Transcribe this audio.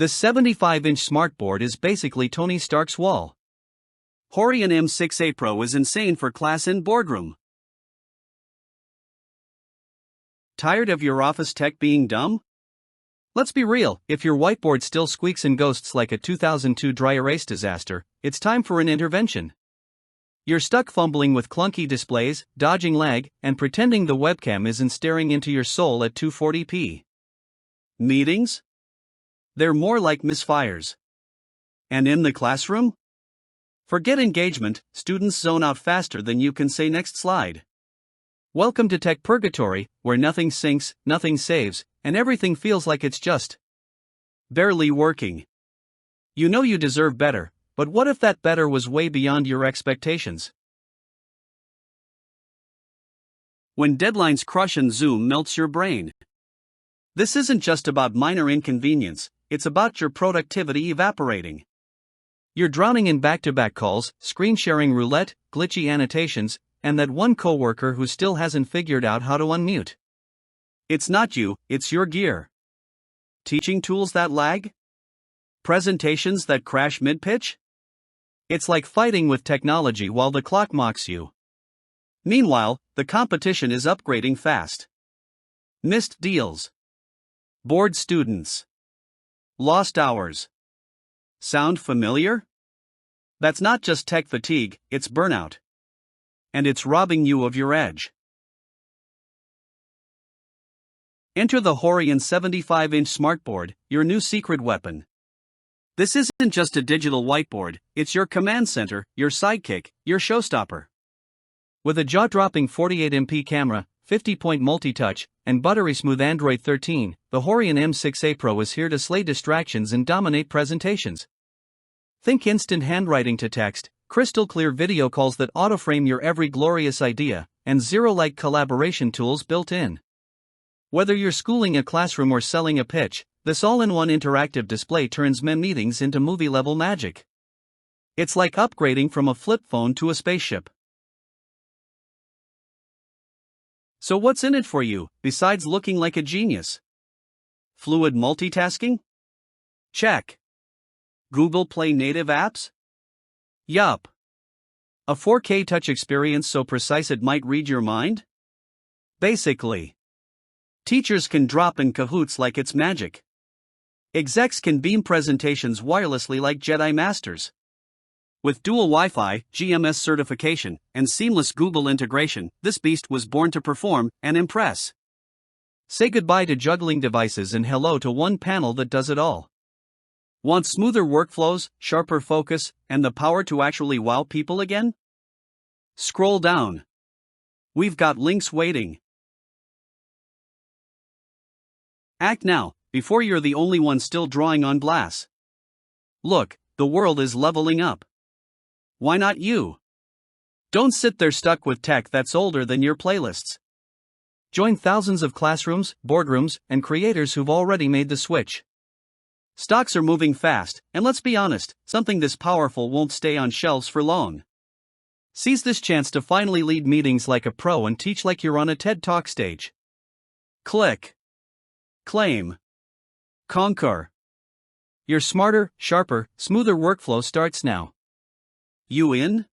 The 75-inch Smartboard is basically Tony Stark's wall. Horion M6APro is insane for class in Boardroom. Tired of your office tech being dumb? Let's be real, if your whiteboard still squeaks and ghosts like a 2002 dry erase disaster, it's time for an intervention. You're stuck fumbling with clunky displays, dodging lag, and pretending the webcam isn't staring into your soul at 240p. Meetings? They're more like misfires. And in the classroom? Forget engagement, students zone out faster than you can say next slide. Welcome to Tech Purgatory, where nothing syncs, nothing saves, and everything feels like it's just barely working. You know you deserve better, but what if that better was way beyond your expectations? When deadlines crush and Zoom melts your brain. This isn't just about minor inconvenience, it's about your productivity evaporating. You're drowning in back-to-back calls, screen-sharing roulette, glitchy annotations, and that one coworker who still hasn't figured out how to unmute. It's not you, it's your gear. Teaching tools that lag? Presentations that crash mid-pitch? It's like fighting with technology while the clock mocks you. Meanwhile, the competition is upgrading fast. Missed deals. Bored students. Lost hours. Sound familiar? That's not just tech fatigue, it's burnout. And it's robbing you of your edge. Enter the Horion 75-inch Smartboard, your new secret weapon. This isn't just a digital whiteboard, it's your command center, your sidekick, your showstopper. With a jaw-dropping 48MP camera, 50-point multitouch, and buttery-smooth Android 13, the Horion M6APro is here to slay distractions and dominate presentations. Think instant handwriting-to-text, crystal-clear video calls that auto-frame your every glorious idea, and zero-like collaboration tools built in. Whether you're schooling a classroom or selling a pitch, this all-in-one interactive display turns meetings into movie-level magic. It's like upgrading from a flip phone to a spaceship. So what's in it for you, besides looking like a genius? Fluid multitasking? Check. Google Play native apps? Yup. A 4K touch experience so precise it might read your mind? Basically. Teachers can drop in cahoots like it's magic. Execs can beam presentations wirelessly like Jedi Masters. With dual Wi-Fi, GMS certification, and seamless Google integration, this beast was born to perform and impress. Say goodbye to juggling devices and hello to one panel that does it all. Want smoother workflows, sharper focus, and the power to actually wow people again? Scroll down. We've got links waiting. Act now, before you're the only one still drawing on glass. Look, the world is leveling up. Why not you? Don't sit there stuck with tech that's older than your playlists. Join thousands of classrooms, boardrooms, and creators who've already made the switch. Stocks are moving fast, and let's be honest, something this powerful won't stay on shelves for long. Seize this chance to finally lead meetings like a pro and teach like you're on a TED Talk stage. Click. Claim. Conquer. Your smarter, sharper, smoother workflow starts now. You in?